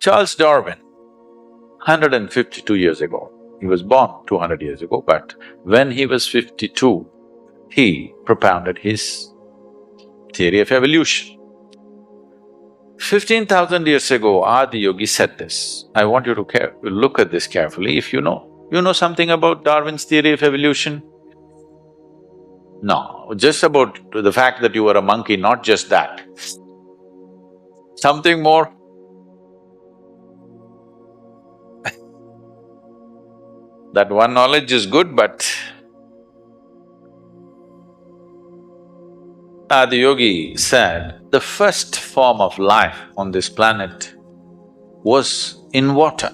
Charles Darwin, 152 years ago, he was born 200 years ago, but when he was 52, he propounded his theory of evolution. 15,000 years ago, Adi Yogi said this. I want you to look at this carefully. If you know something about Darwin's theory of evolution? No, just about the fact that you were a monkey, not just that. Something more? That one knowledge is good, but Adi Yogi said the first form of life on this planet was in water.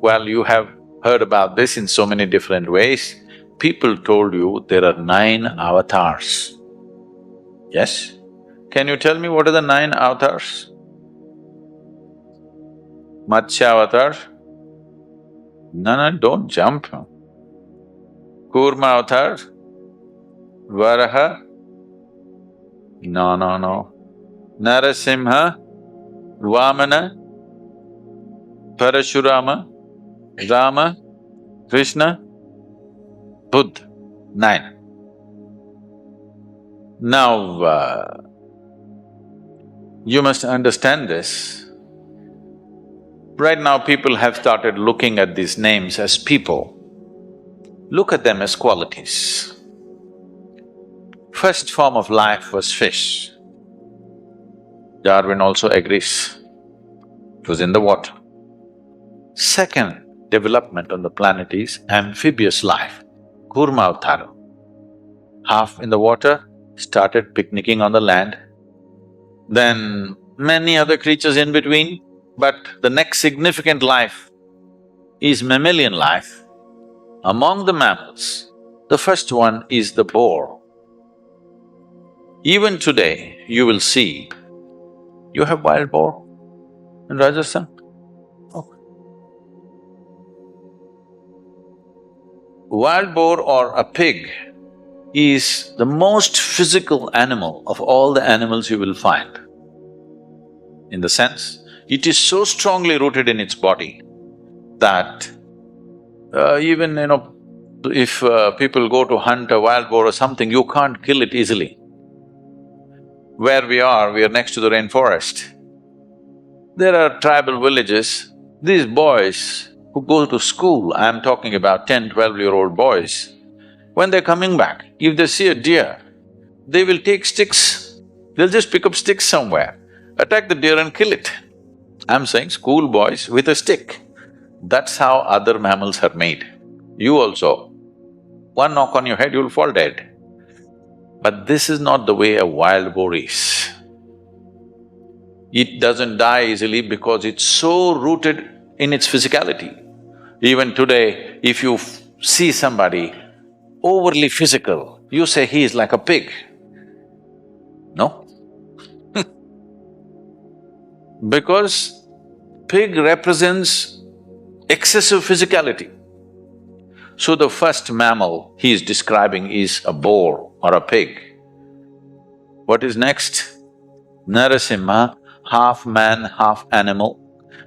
Well, you have heard about this in so many different ways. People told you there are 9 avatars. Yes? Can you tell me what are the 9 avatars? Matsya avatar? No, don't jump. Kurma avatar? Varaha? No. Narasimha? Vamana? Parashurama? Rama? Krishna? Buddha. 9. Now, you must understand this. Right now, people have started looking at these names as people. Look at them as qualities. First form of life was fish. Darwin also agrees. It was in the water. Second development on the planet is amphibious life, Kurma Avtara. Half in the water, started picnicking on the land. Then many other creatures in between, but the next significant life is mammalian life. Among the mammals, the first one is the boar. Even today, you will see, you have wild boar in Rajasthan? Oh. Wild boar or a pig is the most physical animal of all the animals you will find. In the sense, it is so strongly rooted in its body that even, if people go to hunt a wild boar or something, you can't kill it easily. Where we are next to the rainforest. There are tribal villages, these boys who go to school, I'm talking about 10, 12-year-old boys, when they're coming back, if they see a deer, they will take sticks, they'll just pick up sticks somewhere, attack the deer and kill it. I'm saying school boys with a stick. That's how other mammals are made. You also, one knock on your head, you'll fall dead. But this is not the way a wild boar is. It doesn't die easily because it's so rooted in its physicality. Even today, if you see somebody overly physical, you say he is like a pig. No? Because pig represents excessive physicality. So the first mammal he is describing is a boar or a pig. What is next? Narasimha, half man, half animal.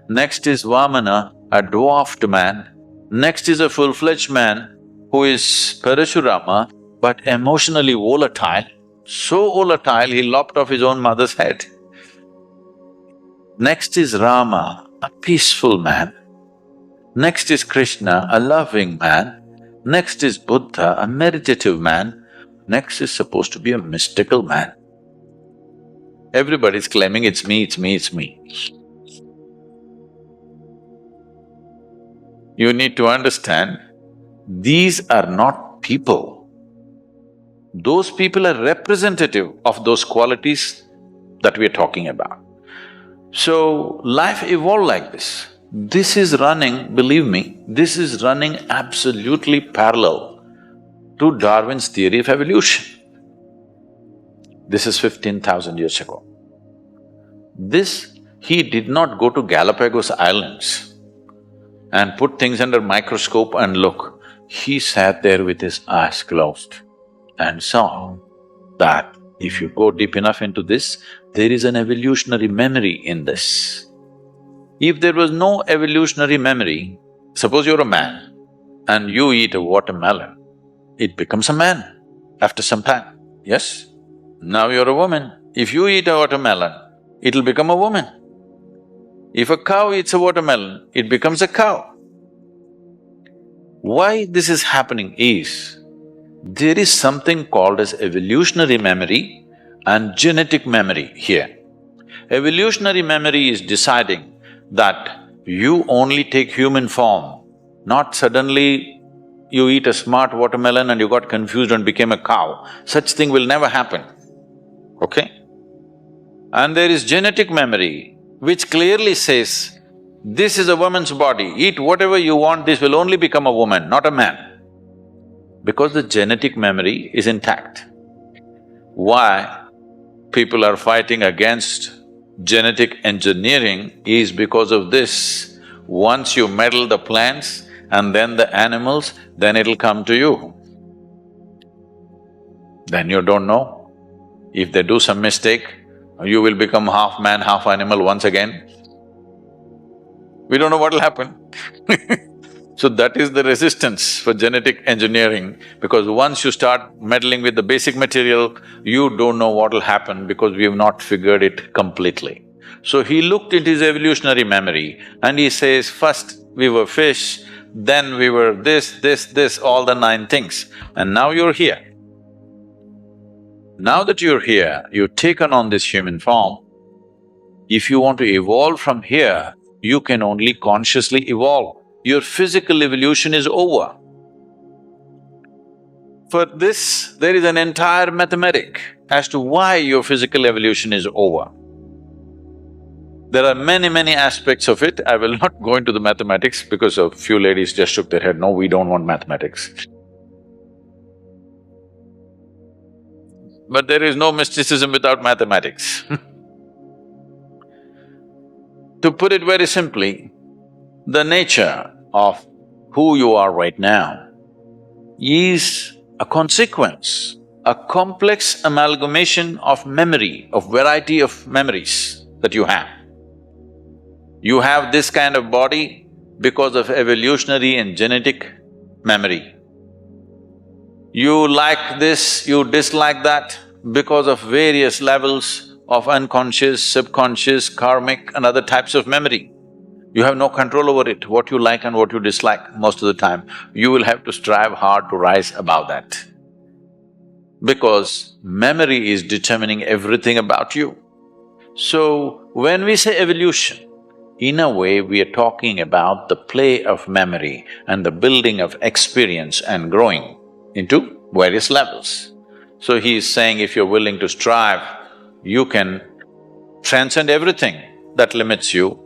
Next is Vamana, a dwarfed man. Next is a full-fledged man who is Parashurama, but emotionally volatile. So volatile, he lopped off his own mother's head. Next is Rama, a peaceful man. Next is Krishna, a loving man. Next is Buddha, a meditative man. Next is supposed to be a mystical man. Everybody's claiming it's me, it's me, it's me. You need to understand, these are not people. Those people are representative of those qualities that we're talking about. So, life evolved like this. This is running, believe me, this is running absolutely parallel to Darwin's theory of evolution. This is 15,000 years ago. He did not go to Galapagos Islands and put things under microscope and look. He sat there with his eyes closed and saw that If you go deep enough into this, there is an evolutionary memory in this. If there was no evolutionary memory, suppose you're a man and you eat a watermelon, it becomes a man after some time, yes? Now you're a woman, if you eat a watermelon, it'll become a woman. If a cow eats a watermelon, it becomes a cow. Why this is happening is, there is something called as evolutionary memory and genetic memory here. Evolutionary memory is deciding that you only take human form, not suddenly you eat a smart watermelon and you got confused and became a cow. Such thing will never happen, okay? And there is genetic memory which clearly says, this is a woman's body, eat whatever you want, this will only become a woman, not a man. Because the genetic memory is intact. Why people are fighting against genetic engineering is because of this. Once you meddle the plants and then the animals, then it'll come to you. Then you don't know. If they do some mistake, you will become half man, half animal once again. We don't know what'll happen So that is the resistance for genetic engineering, because once you start meddling with the basic material, you don't know what'll happen because we have not figured it completely. So he looked at his evolutionary memory and he says, first we were fish, then we were this, all the 9 things, and now you're here. Now that you're here, you've taken on this human form. If you want to evolve from here, you can only consciously evolve. Your physical evolution is over. For this, there is an entire mathematic as to why your physical evolution is over. There are many aspects of it. I will not go into the mathematics because a few ladies just shook their head, no, we don't want mathematics. But there is no mysticism without mathematics To put it very simply, the nature of who you are right now is a consequence, a complex amalgamation of memory, of variety of memories that you have. You have this kind of body because of evolutionary and genetic memory. You like this, you dislike that because of various levels of unconscious, subconscious, karmic and other types of memory. You have no control over it, what you like and what you dislike most of the time. You will have to strive hard to rise above that. Because memory is determining everything about you. So, when we say evolution, in a way we are talking about the play of memory and the building of experience and growing into various levels. So he is saying if you're willing to strive, you can transcend everything that limits you.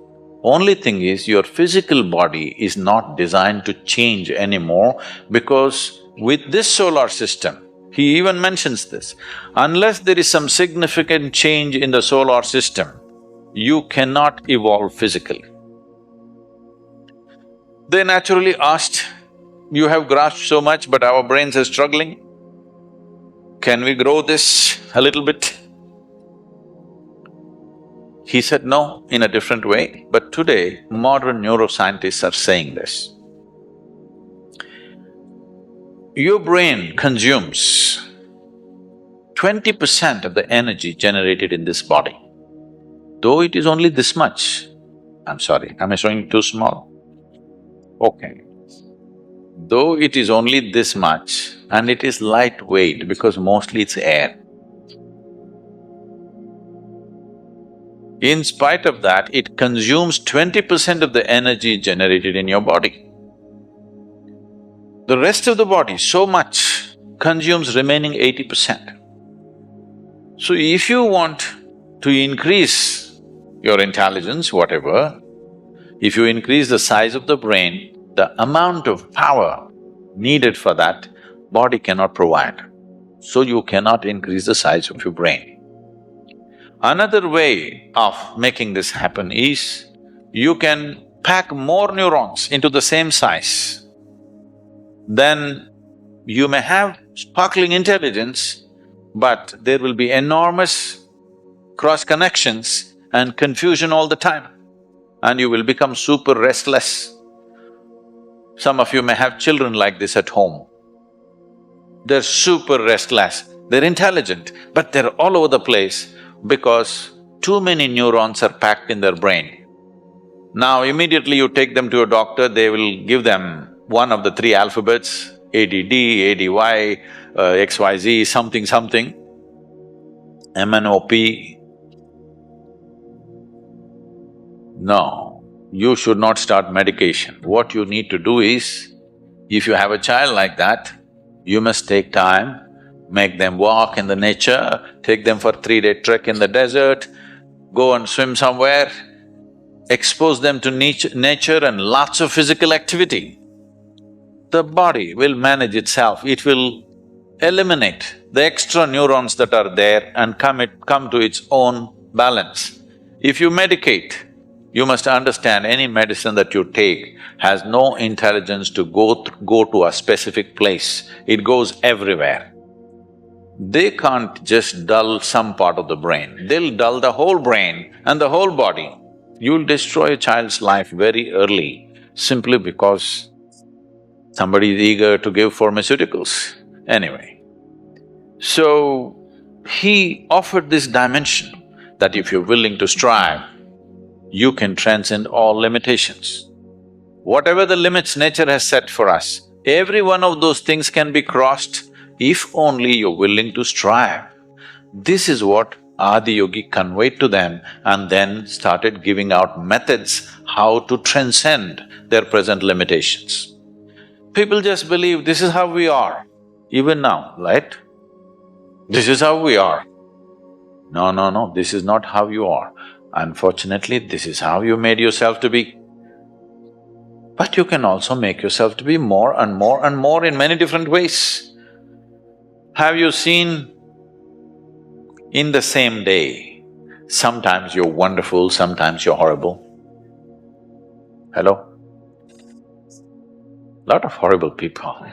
Only thing is, your physical body is not designed to change anymore because with this solar system, he even mentions this, unless there is some significant change in the solar system, you cannot evolve physically. They naturally asked, you have grasped so much but our brains are struggling, can we grow this a little bit? He said no, in a different way, but today modern neuroscientists are saying this. Your brain consumes 20% of the energy generated in this body. Though it is only this much, I'm sorry, am I showing too small? Okay. Though it is only this much and it is lightweight because mostly it's air, in spite of that, it consumes 20% of the energy generated in your body. The rest of the body, so much, consumes remaining 80%. So if you want to increase your intelligence, whatever, if you increase the size of the brain, the amount of power needed for that, body cannot provide. So you cannot increase the size of your brain. Another way of making this happen is, you can pack more neurons into the same size. Then you may have sparkling intelligence, but there will be enormous cross connections and confusion all the time, and you will become super restless. Some of you may have children like this at home. They're super restless, they're intelligent, but they're all over the place because too many neurons are packed in their brain. Now immediately you take them to a doctor, they will give them one of the three alphabets, ADD, ADY, XYZ, something something, MNOP. No, you should not start medication. What you need to do is, if you have a child like that, you must take time, make them walk in the nature, take them for 3-day trek in the desert, go and swim somewhere, expose them to nature and lots of physical activity. The body will manage itself, it will eliminate the extra neurons that are there and come to its own balance. If you medicate, you must understand any medicine that you take has no intelligence to go to a specific place, it goes everywhere. They can't just dull some part of the brain, they'll dull the whole brain and the whole body. You'll destroy a child's life very early simply because somebody is eager to give pharmaceuticals. Anyway, so he offered this dimension that if you're willing to strive, you can transcend all limitations. Whatever the limits nature has set for us, every one of those things can be crossed if only you're willing to strive. This is what Adiyogi conveyed to them and then started giving out methods how to transcend their present limitations. People just believe this is how we are, even now, right? This is how we are. No, no, no, this is not how you are. Unfortunately, this is how you made yourself to be. But you can also make yourself to be more and more and more in many different ways. Have you seen in the same day, sometimes you're wonderful, sometimes you're horrible? Hello? Lot of horrible people.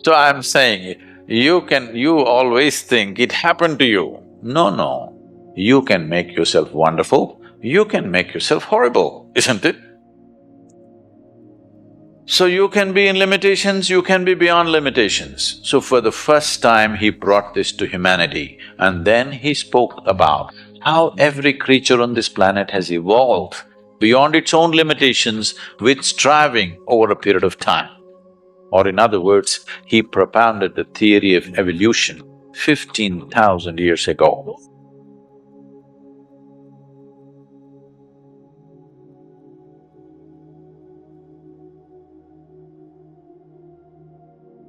So I'm saying, you always think it happened to you. No, no. You can make yourself wonderful, you can make yourself horrible, isn't it? So you can be in limitations, you can be beyond limitations. So for the first time he brought this to humanity and then he spoke about how every creature on this planet has evolved beyond its own limitations with striving over a period of time. Or in other words, he propounded the theory of evolution 15,000 years ago.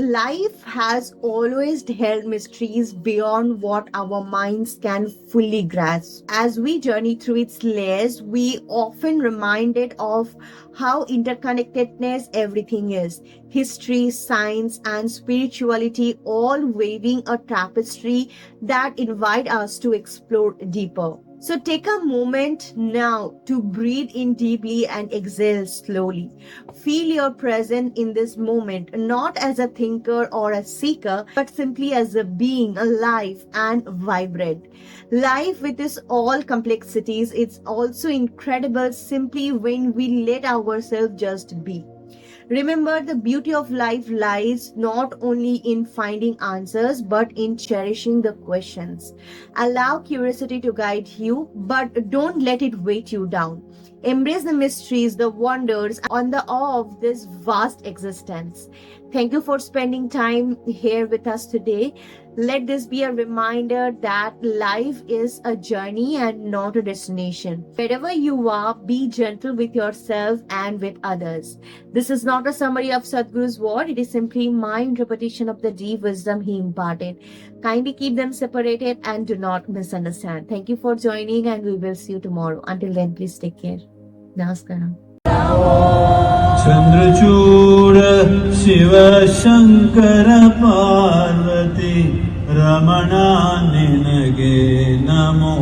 Life has always held mysteries beyond what our minds can fully grasp. As we journey through its layers, we often reminded of how interconnectedness everything is. History, science, and spirituality all weaving a tapestry that invite us to explore deeper. So take a moment now to breathe in deeply and exhale slowly. Feel your presence in this moment, not as a thinker or a seeker, but simply as a being, alive and vibrant. Life with its all complexities, it's also incredible simply when we let ourselves just be. Remember, the beauty of life lies not only in finding answers but in cherishing the questions. Allow curiosity to guide you, but don't let it weight you down. Embrace the mysteries, the wonders, and the awe of this vast existence. Thank you for spending time here with us today. Let this be a reminder that life is a journey and not a destination. Wherever you are, be gentle with yourself and with others. This is not a summary of Sadhguru's word, it is simply my interpretation of the deep wisdom he imparted. Kindly keep them separated and do not misunderstand. Thank you for joining and we will see you tomorrow. Until then, please take care. Namaskaram. Chandrachud Shiv Shankar Parvati Ramana निनगे NaMo